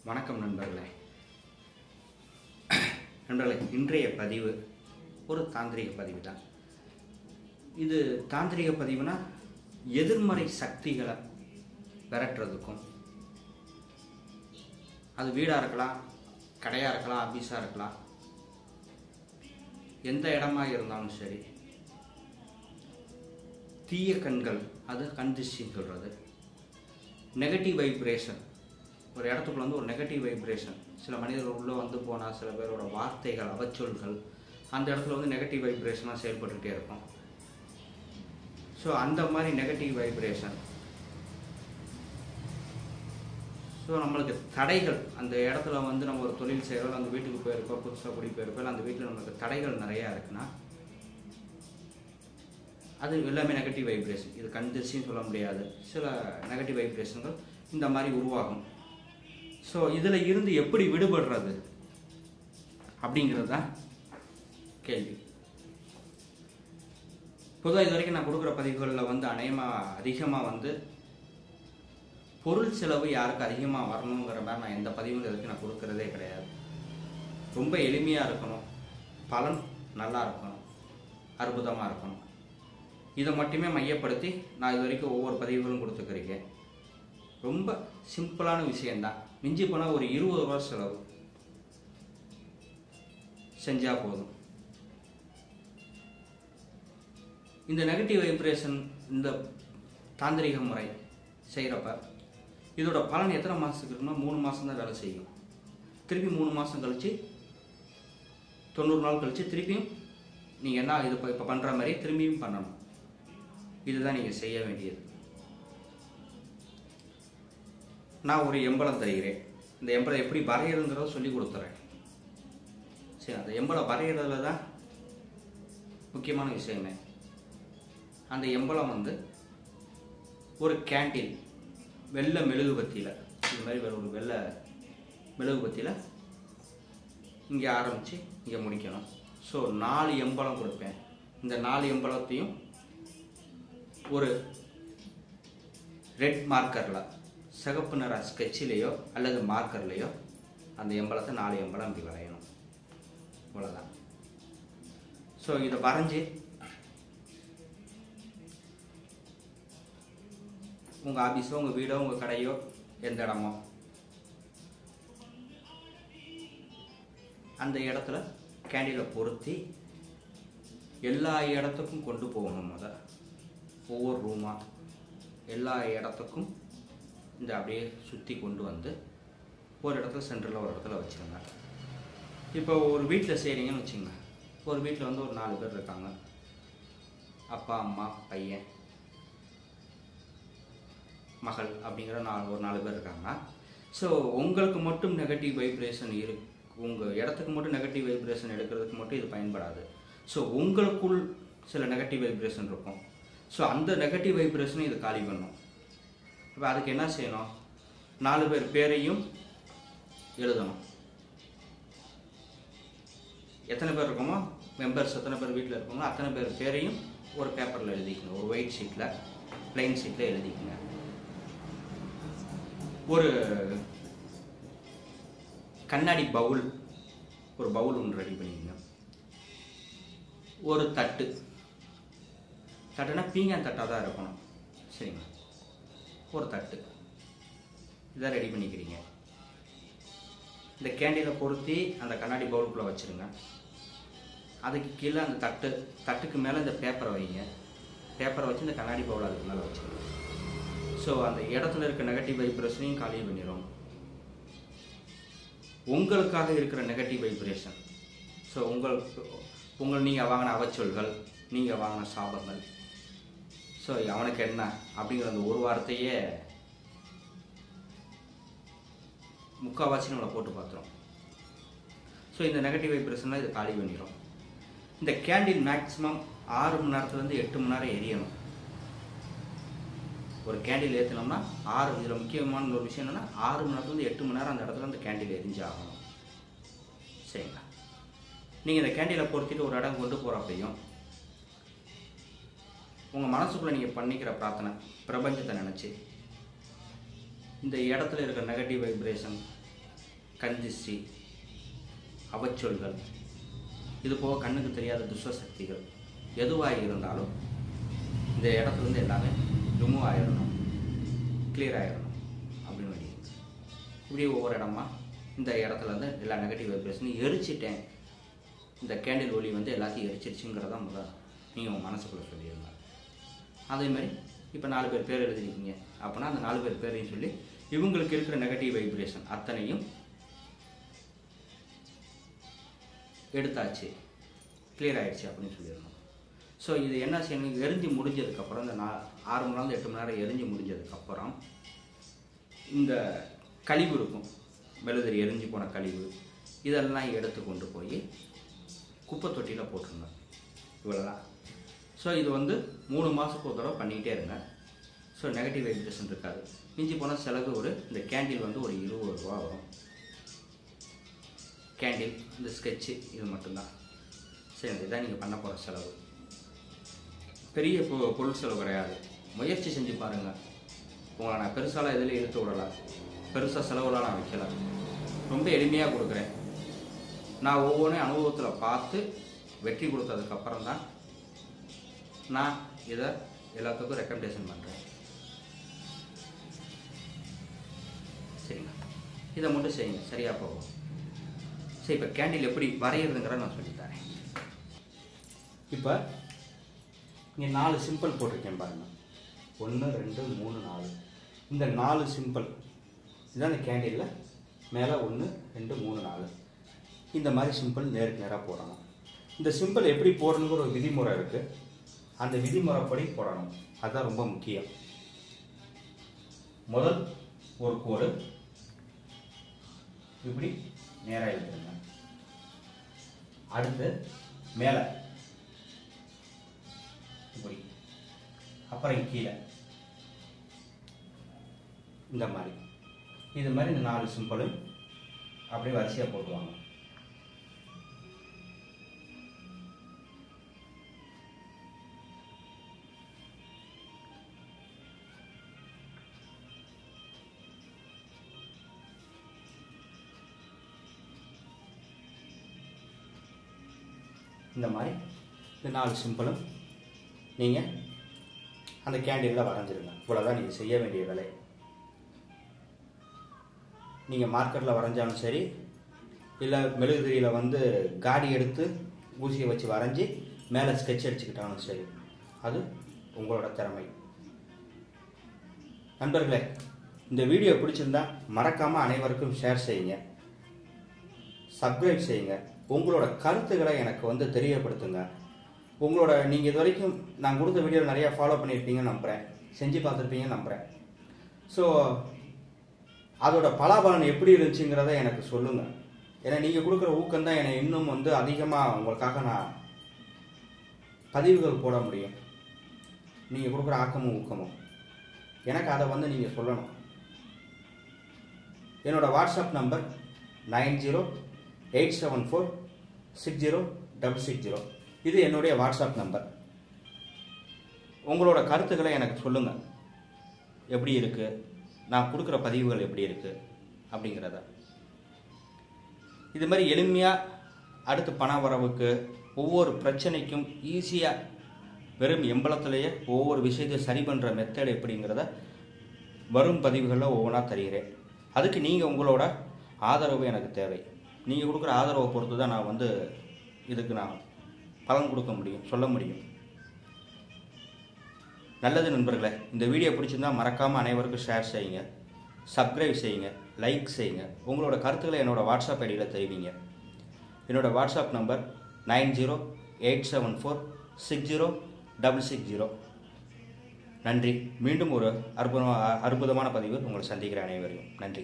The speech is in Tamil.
வணக்கம் நண்பர்களே. இன்றைய பதிவு ஒரு தாந்திரிக பதிவு தான். இது தாந்திரிக பதிவுனா எதிர்மறை சக்திகளை விரட்டுறதுக்கும், அது வீடாக இருக்கலாம், கடையாக இருக்கலாம், ஆஃபீஸாக இருக்கலாம், எந்த இடமா இருந்தாலும் சரி, தீய கண்கள், அது கண் திருஷ்டின்னு சொல்கிறது, நெகட்டிவ் வைப்ரேஷன், ஒரு இடத்துக்குள்ள வந்து ஒரு நெகட்டிவ் வைப்ரேஷன், சில மனிதர்கள் உள்ளே வந்து போனால் சில பேரோட வார்த்தைகள், அவச்சொல்கள் அந்த இடத்துல வந்து நெகட்டிவ் வைப்ரேஷனாக செயல்பட்டுக்கிட்டே இருக்கும். ஸோ அந்த மாதிரி நெகட்டிவ் வைப்ரேஷன், ஸோ நம்மளுக்கு தடைகள், அந்த இடத்துல வந்து நம்ம ஒரு தொழில் செய்கிறோம், அந்த வீட்டுக்கு போயிருக்கோம், புதுசாக குடி போயிருக்கோம், அந்த வீட்டில் நம்மளுக்கு தடைகள் நிறையா இருக்குன்னா அது எல்லாமே நெகட்டிவ் வைப்ரேஷன். இது கண் திருஷ்டின்னு சொல்ல முடியாது, சில நெகட்டிவ் வைப்ரேஷன்கள் இந்த மாதிரி உருவாகும். ஸோ இதில் இருந்து எப்படி விடுபடுறது அப்படிங்கிறது தான் கேள்வி. பொதுவாக இது வரைக்கும் நான் கொடுக்குற பதிவுகளில் வந்து அதிகமாக வந்து பொருள் செலவு யாருக்கு அதிகமாக வரணுங்கிற மாதிரி நான் எந்த பதிவும் இது வரைக்கும் நான் கொடுக்குறதே கிடையாது. ரொம்ப எளிமையாக இருக்கணும், பலன் நல்லா இருக்கணும், அற்புதமாக இருக்கணும், இதை மட்டுமே மையப்படுத்தி நான் இது வரைக்கும் ஒவ்வொரு பதிவுகளும் கொடுத்துக்கிறேன். ரொம்ப சிம்பிளான விஷயந்தான். மிஞ்சி போனால் ஒரு 20 ரூபா செலவு செஞ்சால் போதும். இந்த நெகட்டிவ் வைப்ரேஷன், இந்த தாந்திரிக முறை செய்கிறப்ப இதோட பலன் எத்தனை மாதத்துக்கு இருக்குன்னா 3 மாதம் தான் வேலை செய்யும். திருப்பி 3 மாதம் கழித்து 90 நாள் கழித்து திருப்பியும் நீங்கள் என்ன இது இப்போ பண்ணுற மாதிரி திரும்பியும் பண்ணணும். இதுதான் நீங்கள் செய்ய வேண்டியது. நான் ஒரு எம்பளம் தருகிறேன். இந்த எம்பளம் எப்படி வரைகிறதுங்கிறத சொல்லி கொடுத்துறேன். சரி, அந்த எம்பளம் வரைகிறதுல தான் முக்கியமான விஷயமே. அந்த எம்பளம் வந்து ஒரு கேண்டில், வெள்ளை மெழுகுபத்தியில், இது மாதிரி ஒரு வெள்ளை மெழுகுபத்தியில் இங்கே ஆரம்பித்து இங்கே முடிக்கணும். ஸோ 4 எம்பளம் கொடுப்பேன். இந்த 4 எம்பளத்தையும் ஒரு ரெட் மார்க்கரில், சிகப்பு நிற ஸ்கெட்சிலேயோ அல்லது மார்க்கர்லேயோ அந்த எம்பளத்தை 4 எம்பளம் இப்படி வரையணும். இவ்வளோதான். ஸோ இதை வரைஞ்சி உங்கள் ஆஃபீஸோ, உங்கள் வீடோ, உங்கள் கடையோ, எந்த இடமோ அந்த இடத்துல கேண்டிலை பொருத்தி எல்லா இடத்துக்கும் கொண்டு போகணும். ஒவ்வொரு ரூமாக எல்லா இடத்துக்கும் இந்த அப்படியே சுற்றி கொண்டு வந்து ஒரு இடத்துல சென்டரில் ஒரு இடத்துல வச்சுருங்க. இப்போ ஒரு வீட்டில் செய்கிறீங்கன்னு வச்சுங்க. ஒரு வீட்டில் வந்து ஒரு 4 பேர் இருக்காங்க, அப்பா, அம்மா, பையன், மகள் அப்படிங்கிற ஒரு 4 பேர் இருக்காங்கன்னா, ஸோ உங்களுக்கு மட்டும் நெகட்டிவ் வைப்ரேஷன் உங்கள் இடத்துக்கு மட்டும் நெகட்டிவ் வைப்ரேஷன் எடுக்கிறதுக்கு மட்டும் இது பயன்படாது. ஸோ உங்களுக்குள் சில நெகட்டிவ் வைப்ரேஷன் இருக்கும். ஸோ அந்த நெகட்டிவ் வைப்ரேஷனை இது காலி பண்ணும். இப்போ அதுக்கு என்ன செய்யணும்? 4 பேர் பேரையும் எழுதணும். எத்தனை பேர் இருக்கோமோ, மெம்பர்ஸ் எத்தனை பேர் வீட்டில் இருக்கோமோ அத்தனை பேர் பேரையும் ஒரு பேப்பரில் எழுதிக்கணும். ஒரு ஒயிட் ஷீட்டில், பிளைன் ஷீட்டில் எழுதிக்கங்க. ஒரு கண்ணாடி பவுல், ஒரு பவுல் ஒன்று ரெடி பண்ணிக்கங்க. ஒரு தட்டுனா பீங்கான் தட்டாக தான் இருக்கணும். சரிங்களா? ஒரு தட்டு இதை ரெடி பண்ணிக்கிறீங்க. இந்த கேண்டிலை பொருத்தி அந்த கண்ணாடி பவுலுக்குள்ளே வச்சுருங்க. அதுக்கு கீழே அந்த தட்டுக்கு மேலே இந்த பேப்பரை வைங்க. பேப்பரை வச்சு இந்த கண்ணாடி பவுல் அதுக்கு மேலே வச்சுருங்க. ஸோ அந்த இடத்துல இருக்க நெகட்டிவ் வைப்ரேஷனையும் காலி பண்ணிடும். உங்களுக்காக இருக்கிற நெகட்டிவ் வைப்ரேஷன், ஸோ நீங்கள் வாங்கின அவச்சொல்கள், நீங்கள் வாங்கின சாபங்கள், ஸோ அவனுக்கு என்ன அப்படிங்கிற அந்த ஒரு வார்த்தையே முக்கால்வாசி நம்மளை போட்டு பார்த்துரும். ஸோ இந்த நெகட்டிவ் வைப்ரேஷன்லாம் இது காலி பண்ணிடும். இந்த கேண்டில் மேக்ஸிமம் 6 மணி நேரத்துலேருந்து 8 மணி நேரம் எரியணும். ஒரு கேண்டில் ஏற்றினோம்னா இதில் முக்கியமான ஒரு விஷயம் என்னென்னா 6 மணி நேரத்துலேருந்து 8 மணி நேரம் அந்த இடத்துல அந்த கேண்டில் எரிஞ்சு ஆகணும். சரிங்களா? நீங்கள் இந்த கேண்டிலை பொறுத்திட்டு ஒரு இடம் கொண்டு போகிறப்பையும் உங்கள் மனசுக்குள்ளே நீங்கள் பண்ணிக்கிற பிரார்த்தனை, பிரபஞ்சத்தை நினச்சி இந்த இடத்துல இருக்கிற நெகட்டிவ் வைப்ரேஷன் கந்திஷ்டி, அவச்சொல்கள், இது போக கண்ணுக்கு தெரியாத துஷ்ட சக்திகள் எதுவாக இருந்தாலும் இந்த இடத்துலேருந்து எல்லாமே ரிமூவ் ஆகிடணும், கிளியர் ஆகிடணும் அப்படின்னு வேண்டி இப்படி ஒவ்வொரு இடமா இந்த இடத்துலேருந்து எல்லா நெகட்டிவ் வைப்ரேஷனையும் எரிச்சிட்டேன், இந்த கேண்டில் ஒளி வந்து எல்லாத்தையும் எரிச்சிருச்சுங்கிறதான் முதல் நீங்கள் உங்கள் மனசுக்குள்ளே சொல்லியிருந்தாங்க. அதேமாதிரி இப்போ 4 பேர் பேர் எழுதிருக்கீங்க அப்படின்னா அந்த 4 பேர் பேரையும் சொல்லி இவங்களுக்கு இருக்கிற நெகட்டிவ் வைப்ரேஷன் அத்தனையும் எடுத்தாச்சு, கிளியர் ஆகிடுச்சு அப்படின்னு சொல்லிடணும். ஸோ இது என்ன செய்யணும், எரிஞ்சு முடிஞ்சதுக்கப்புறம் இந்த 6 மணி நேரம் 8 மணி நேரம் எரிஞ்சு முடிஞ்சதுக்கப்புறம் இந்த கழிவு இருக்கும், மெழுதிரி எரிஞ்சு போன கழிவு, இதெல்லாம் எடுத்து கொண்டு போய் குப்பை தொட்டியில் போட்டுருங்க. இவ்வளோதான். ஸோ இது வந்து 3 மாதத்துக்கு ஒரு தடவை பண்ணிக்கிட்டே இருங்க. ஸோ நெகட்டிவ் வைப்ரேஷன் இருக்காது. மிஞ்சி போனால் செலவு இந்த கேண்டில் வந்து ஒரு 20 ரூபா வரும். கேண்டில், இந்த ஸ்கெட்சு, இது மட்டும்தான். சரி, இதுதான் நீங்கள் பண்ண போகிற செலவு. பெரிய பொருள் செலவு கிடையாது. முயற்சி செஞ்சு பாருங்கள். உங்களை நான் பெருசாலாம் இதில் இழுத்து விடலாம், பெருசாக செலவுலாம் நான் வைக்கல, ரொம்ப எளிமையாக கொடுக்குறேன். நான் ஒவ்வொன்றையும் அனுபவத்தில் பார்த்து வெற்றி கொடுத்ததுக்கப்புறம் தான் நான் இதை எல்லாத்துக்கும் ரெக்கமெண்டேஷன் பண்ணுறேன். சரிங்களா? இதை மட்டும் செய்யுங்க, சரியாக போகும். சரி, இப்போ கேண்டில் எப்படி வரைகிறதுங்கிறத நான் சொல்லித்தரேன். இப்போ இங்கே 4 சிம்பிள் போட்டிருக்கேன் பாருங்கள். 1 2 3 4. இந்த 4 சிம்பிள் இதுதான் இந்த கேண்டிலில் மேலே 1 2 3 4 இந்த மாதிரி சிம்பிள் நேருக்கு நேராக போடணும். இந்த சிம்பிள் எப்படி போடணுங்கிற ஒரு விதிமுறை இருக்குது. அந்த விதிமுறைப்படி போடணும். அதுதான் ரொம்ப முக்கியம். முதல் ஒரு கோடு இப்படி நேராக எழுதுங்க. அடுத்து மேலே இப்படி, அப்புறம் கீழே இந்த மாதிரி. இது மாதிரி இந்த 4 சிம்பிளும் அப்படியே வரிசையாக போட்டுவாங்க. இந்த மாதிரி இந்த 4 சிம்பிளும் நீங்கள் அந்த கேண்டிலில் வரைஞ்சிருங்க. இவ்வளோதான் நீங்கள் செய்ய வேண்டிய வேலை. நீங்கள் மார்க்கரில் வரைஞ்சாலும் சரி, இல்லை மெழுகுதிரியில் வந்து காடி எடுத்து ஊசியை வச்சு வரைஞ்சி மேலே ஸ்கெட்ச் அடிச்சுக்கிட்டாலும் சரி, அது உங்களோட திறமை. நண்பர்களே, இந்த வீடியோ பிடிச்சிருந்தா மறக்காமல் அனைவருக்கும் ஷேர் செய்யுங்க, சப்ஸ்கிரைப் செய்யுங்க. உங்களோட கருத்துக்களை எனக்கு வந்து தெரியப்படுத்துங்க. உங்களோட நீங்கள் இது வரைக்கும் நான் கொடுத்த வீடியோவில் நிறையா ஃபாலோ பண்ணியிருப்பீங்கன்னு நம்புகிறேன், செஞ்சு பார்த்துருப்பீங்கன்னு நம்புகிறேன். ஸோ அதோட பலாபலன் எப்படி இருந்துச்சுங்கிறத எனக்கு சொல்லுங்கள். ஏன்னா நீங்கள் கொடுக்குற ஊக்கம் தான் என்னை இன்னும் வந்து அதிகமாக உங்களுக்காக நான் பதிவுகள் போட முடியும். நீங்கள் கொடுக்குற ஆக்கமும் ஊக்கமும் எனக்கு அதை வந்து நீங்கள் சொல்லணும். என்னோடய வாட்ஸ்அப் நம்பர் 9087460660. இது என்னுடைய வாட்ஸ்அப் நம்பர். உங்களோட கருத்துக்களை எனக்கு சொல்லுங்கள். எப்படி இருக்குது, நான் கொடுக்குற பதிவுகள் எப்படி இருக்குது அப்படிங்கிறத. இது மாதிரி எளிமையாக அடுத்து பண வரவுக்கு, ஒவ்வொரு பிரச்சனைக்கும் ஈஸியாக வெறும் எம்பளத்திலேயே ஒவ்வொரு விஷயத்தையும் சரி பண்ணுற மெத்தட் எப்படிங்கிறத வரும் பதிவுகளில் ஒவ்வொன்றா தருகிறேன். அதுக்கு நீங்கள் உங்களோட ஆதரவு எனக்கு தேவை. நீங்கள் கொடுக்குற ஆதரவை பொறுத்து தான் நான் வந்து இதுக்கு நான் பலன் கொடுக்க முடியும், சொல்ல முடியும். நல்லது நண்பர்களே, இந்த வீடியோ பிடிச்சிருந்தால் மறக்காமல் அனைவருக்கும் ஷேர் செய்யுங்க, சப்ஸ்கிரைப் செய்யுங்க, லைக் செய்யுங்க. உங்களோட கருத்துக்களை என்னோடய வாட்ஸ்அப் ஐடியில் தெரிவிங்க. என்னோடய வாட்ஸ்அப் நம்பர் 9087460660. நன்றி. மீண்டும் ஒரு அற்புதமான பதிவு உங்களை சந்திக்கிற அனைவரையும் நன்றி.